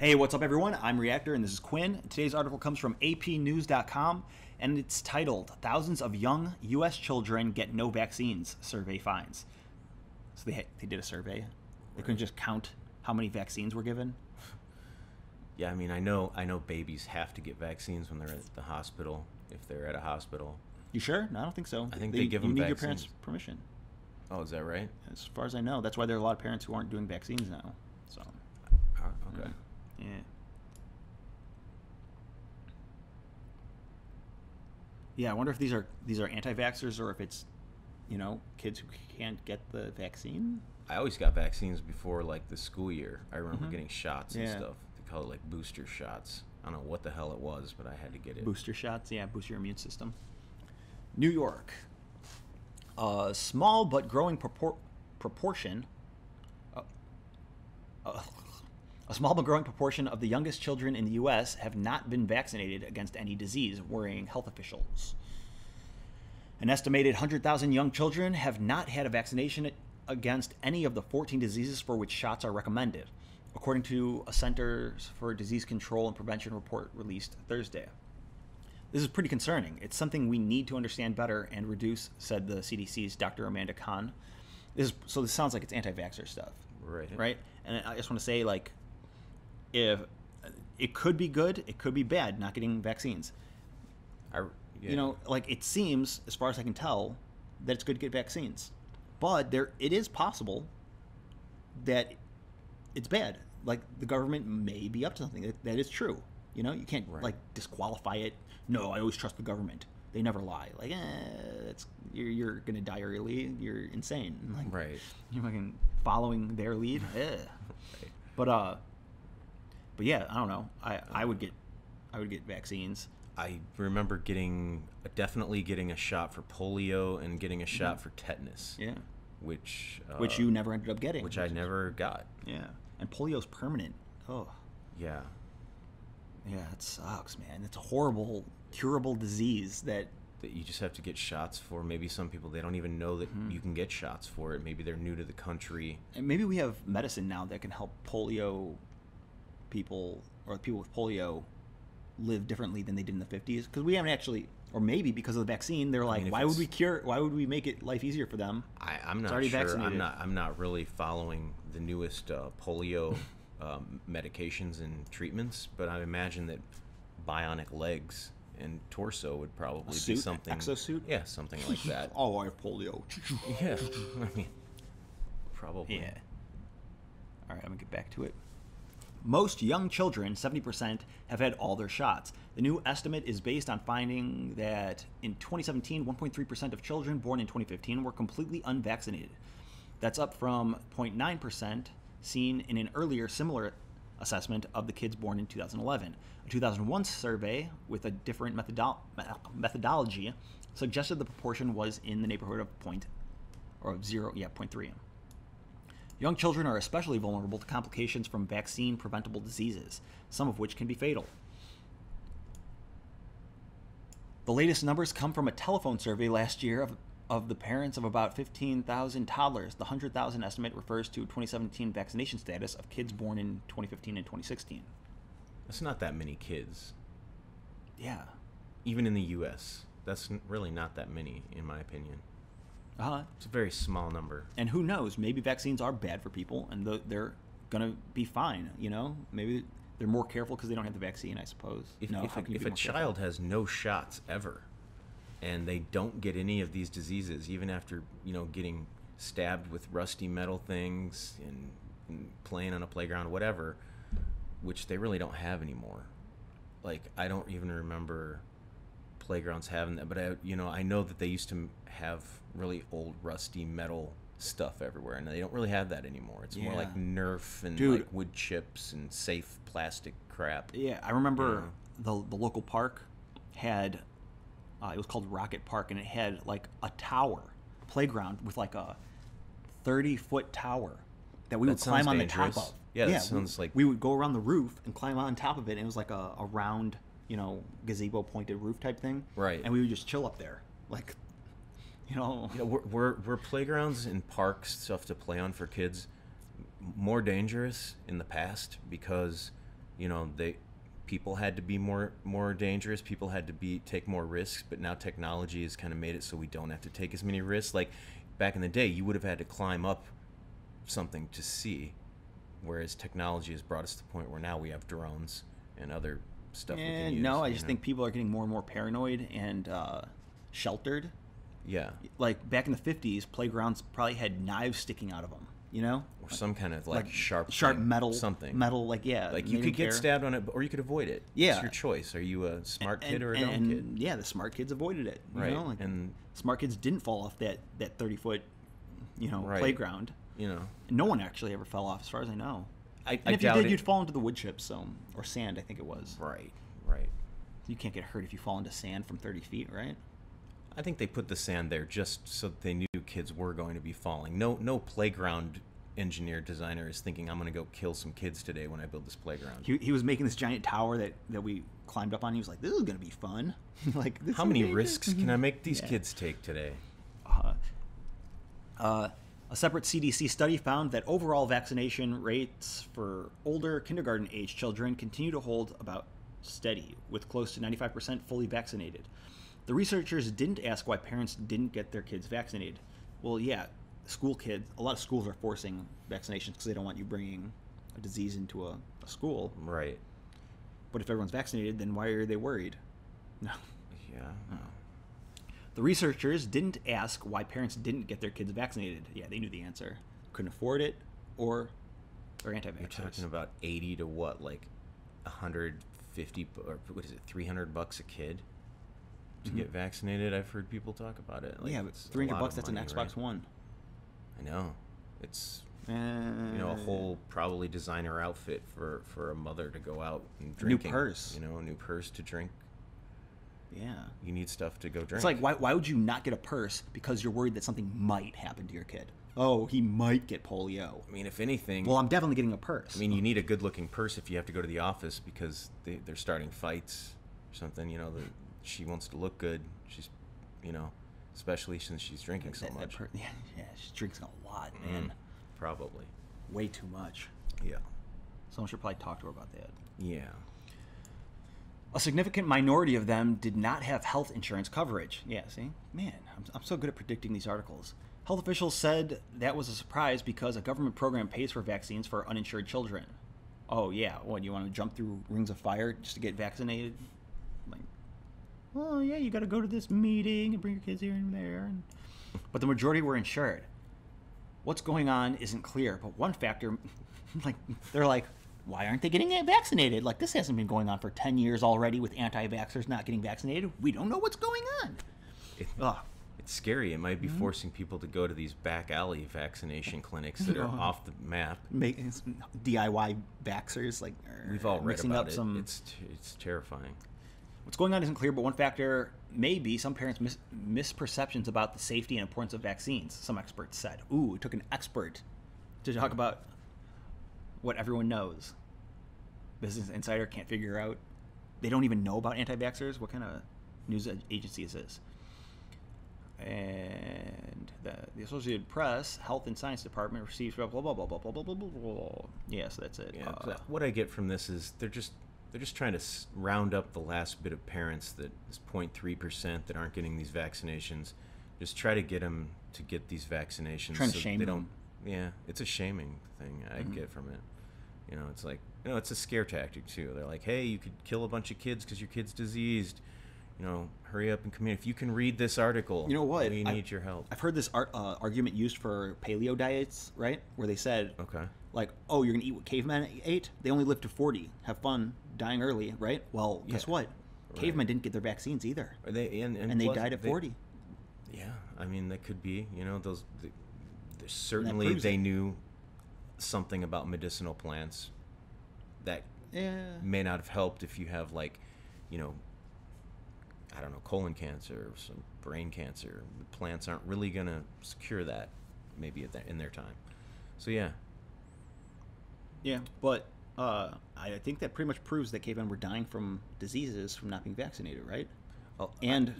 Hey, what's up, everyone? I'm Reactor, and this is Quinn. Today's article comes from apnews.com, and it's titled, Thousands of Young U.S. Children Get No Vaccines, Survey Finds. So they did a survey. They couldn't just count how many vaccines were given. Yeah, I mean, I know babies have to get vaccines when they're at the hospital, if they're at a hospital. You sure? No, I don't think so. I think they give them You need vaccines. your parents' permission. Oh, is that right? As far as I know. That's why there are a lot of parents who aren't doing vaccines now. So, Okay. yeah. Yeah, I wonder if these are anti-vaxxers or if it's, kids who can't get the vaccine. I always got vaccines before, like, the school year. I remember getting shots and Yeah. stuff. They call it, like, booster shots. I don't know what the hell it was, but I had to get it. Booster shots, yeah, boost your immune system. New York. A small but growing proportion of the youngest children in the U.S. have not been vaccinated against any disease, worrying health officials. An estimated 100,000 young children have not had a vaccination against any of the 14 diseases for which shots are recommended, according to a Centers for Disease Control and Prevention report released Thursday. This is pretty concerning. It's something we need to understand better and reduce, said the CDC's Dr. Amanda Khan. This sounds like it's anti-vaxxer stuff. Right? And I just want to say, like, if it could be good, it could be bad not getting vaccines. It seems, as far as I can tell, that it's good to get vaccines. But it is possible that it's bad. Like, the government may be up to something. That is true. You can't, disqualify it. No, I always trust the government. They never lie. Like, you're going to die early. You're insane. Like, Right. You're fucking following their lead. Right. But yeah, I don't know. I would get vaccines. I remember definitely getting a shot for polio and getting a shot for tetanus. Yeah. Which you never ended up getting. Which I never got. Yeah. And polio's permanent. Oh. Yeah. Yeah, it sucks, man. It's a horrible, curable disease that you just have to get shots for. Maybe some people, they don't even know that you can get shots for it. Maybe they're new to the country. And maybe we have medicine now that can help polio people, or people with polio, live differently than they did in the 50s. Because we haven't actually, or maybe because of the vaccine, they're like, why would we make it life easier for them? I'm not sure. Vaccinated. I'm not really following the newest polio medications and treatments, but I imagine that bionic legs and torso would probably be something. Exosuit? Yeah, something like that. Oh, I have polio. Yeah, I mean, probably. Yeah. All right, I'm gonna get back to it. Most young children, 70%, have had all their shots. The new estimate is based on finding that in 2017, 1.3% of children born in 2015 were completely unvaccinated. That's up from 0.9% seen in an earlier similar assessment of the kids born in 2011. A 2001 survey with a different methodology suggested the proportion was in the neighborhood of 0.3. Young children are especially vulnerable to complications from vaccine-preventable diseases, some of which can be fatal. The latest numbers come from a telephone survey last year of the parents of about 15,000 toddlers. The 100,000 estimate refers to 2017 vaccination status of kids born in 2015 and 2016. That's not that many kids. Yeah. Even in the U.S., that's really not that many, in my opinion. It's a very small number. And who knows? Maybe vaccines are bad for people, and they're going to be fine, Maybe they're more careful because they don't have the vaccine, I suppose. If a child has no shots ever, and they don't get any of these diseases, even after, getting stabbed with rusty metal things and playing on a playground, whatever, which they really don't have anymore. Like, I don't even remember playgrounds having that, but I know that they used to have really old rusty metal stuff everywhere, and they don't really have that anymore. It's more like Nerf and like wood chips and safe plastic crap. Yeah, I remember the local park had it was called Rocket Park, and it had like a playground with like a 30-foot tower that we would climb on the top of. Yeah, that sounds like we would go around the roof and climb on top of it, and it was like a round, gazebo pointed roof type thing. Right. And we would just chill up there. Like, were playgrounds and parks stuff to play on for kids more dangerous in the past because People had to be more dangerous. People had to take more risks. But now technology has kind of made it so we don't have to take as many risks. Like back in the day, you would have had to climb up something to see, whereas technology has brought us to the point where now we have drones and other stuff we can use. No, I just think people are getting more and more paranoid and sheltered. Yeah. Like back in the 50s, playgrounds probably had knives sticking out of them. Or some kind of like sharp metal, something. Metal, like like you could get stabbed on it, or you could avoid it. Yeah, it's your choice. Are you a smart kid or a dumb kid? Yeah, the smart kids avoided it. Right, and smart kids didn't fall off that 30-foot, right. playground. No one actually ever fell off, as far as I know. And if you did, you'd fall into the wood chips, or sand. I think it was. Right. You can't get hurt if you fall into sand from 30 feet, right? I think they put the sand there just so that they knew kids were going to be falling. No playground engineer designer is thinking, I'm going to go kill some kids today when I build this playground. He was making this giant tower that we climbed up on. He was like, this is going to be fun. How many risks can I make these kids take today? A separate CDC study found that overall vaccination rates for older kindergarten age children continue to hold about steady, with close to 95% fully vaccinated. The researchers didn't ask why parents didn't get their kids vaccinated. Well, yeah, school kids, a lot of schools are forcing vaccinations because they don't want you bringing a disease into a school. Right. But if everyone's vaccinated, then why are they worried? No. Yeah. No. The researchers didn't ask why parents didn't get their kids vaccinated. Yeah, they knew the answer. Couldn't afford it, or anti-vaxxers. You're talking about 80 to what, like 150, or what is it, $300 a kid to get vaccinated? I've heard people talk about it. Like, yeah, but $300, that's an Xbox One. I know. It's a whole probably designer outfit for a mother to go out and drink. New purse. A new purse to drink. Yeah. You need stuff to go drink. It's like, why would you not get a purse? Because you're worried that something might happen to your kid. Oh, he might get polio. I mean, if anything... Well, I'm definitely getting a purse. I mean, you need a good-looking purse if you have to go to the office because they're starting fights or something. She wants to look good. She's, especially since she's drinking so much. Yeah, she drinks a lot, man. Probably. Way too much. Yeah. Someone should probably talk to her about that. Yeah. A significant minority of them did not have health insurance coverage. Yeah, see? Man, I'm so good at predicting these articles. Health officials said that was a surprise because a government program pays for vaccines for uninsured children. Oh, yeah. What, you want to jump through rings of fire just to get vaccinated? Like, oh, yeah, you got to go to this meeting and bring your kids here and there. But the majority were insured. What's going on isn't clear, but one factor, they're like, why aren't they getting vaccinated? Like, this hasn't been going on for 10 years already with anti-vaxxers not getting vaccinated. We don't know what's going on. It's scary. It might be forcing people to go to these back alley vaccination clinics that are off the map. Making DIY vaxxers, we've all read about it. Some... It's terrifying. What's going on isn't clear, but one factor may be some parents' misperceptions about the safety and importance of vaccines, some experts said. Ooh, it took an expert to talk about what everyone knows. Business Insider can't figure out. They don't even know about anti-vaxxers. What kind of news agency is this? And the Associated Press, Health and Science Department receives blah, blah, blah, blah, blah, blah, blah, blah, blah, blah. Yeah, so that's it. Yeah, what I get from this is they're just trying to round up the last bit of parents, that is 0.3% that aren't getting these vaccinations. Just try to get them to get these vaccinations. Trying to shame them. Yeah, it's a shaming thing I get from it. It's like, it's a scare tactic too. They're like, hey, you could kill a bunch of kids because your kid's diseased. Hurry up and come in. If you can read this article, you know what? We need your help. I've heard this argument used for paleo diets, right? Where they said, okay, like, oh, you're going to eat what cavemen ate? They only lived to 40. Have fun dying early, right? Well, guess what? Right. Cavemen didn't get their vaccines either. And they died at 40. Yeah, I mean, that could be, certainly they knew something about medicinal plants that may not have helped if you have, I don't know, colon cancer or some brain cancer. The plants aren't really going to secure that maybe in their time. So, yeah. Yeah, but I think that pretty much proves that cavemen were dying from diseases from not being vaccinated, right? Oh, and,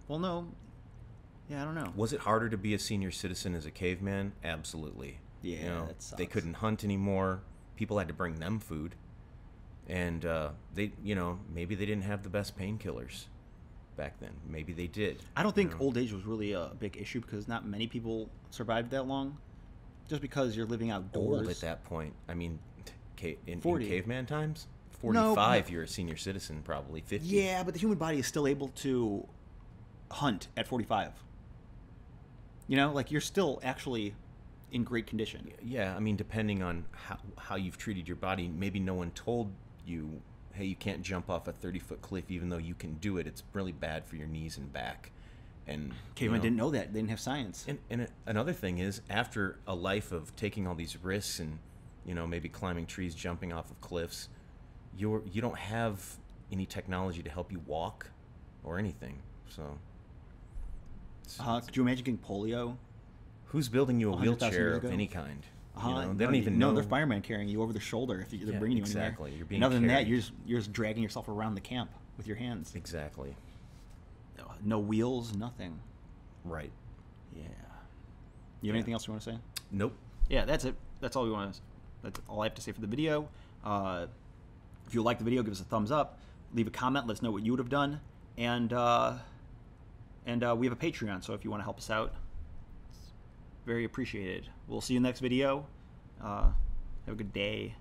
well, no. Yeah, I don't know. Was it harder to be a senior citizen as a caveman? Absolutely. Yeah, that sucks. They couldn't hunt anymore. People had to bring them food. And they, maybe they didn't have the best painkillers back then. Maybe they did. I don't think old age was really a big issue because not many people survived that long. Just because you're living outdoors. Old at that point. I mean, in 40. caveman times, 45, you're a senior citizen, probably 50. Yeah, but the human body is still able to hunt at 45. Like you're still actually in great condition. Yeah, I mean, depending on how you've treated your body, maybe no one told you, hey, you can't jump off a 30-foot cliff, even though you can do it. It's really bad for your knees and back. And cavemen didn't know that. They didn't have science. And another thing is, after a life of taking all these risks and, maybe climbing trees, jumping off of cliffs, you don't have any technology to help you walk or anything. So, could you imagine getting polio? Who's building you a wheelchair of any kind? They don't even know. No, they're firemen carrying you over their shoulder if they're bringing you anywhere. Exactly. You're being and other than that, carried. you're just dragging yourself around the camp with your hands. Exactly. No wheels, nothing. Right. Yeah. You have anything else you want to say? Nope. Yeah, that's it. That's all we want to. That's all I have to say for the video. If you like the video, give us a thumbs up. Leave a comment. Let us know what you would have done. And we have a Patreon, so if you want to help us out, it's very appreciated. We'll see you in the next video. Have a good day.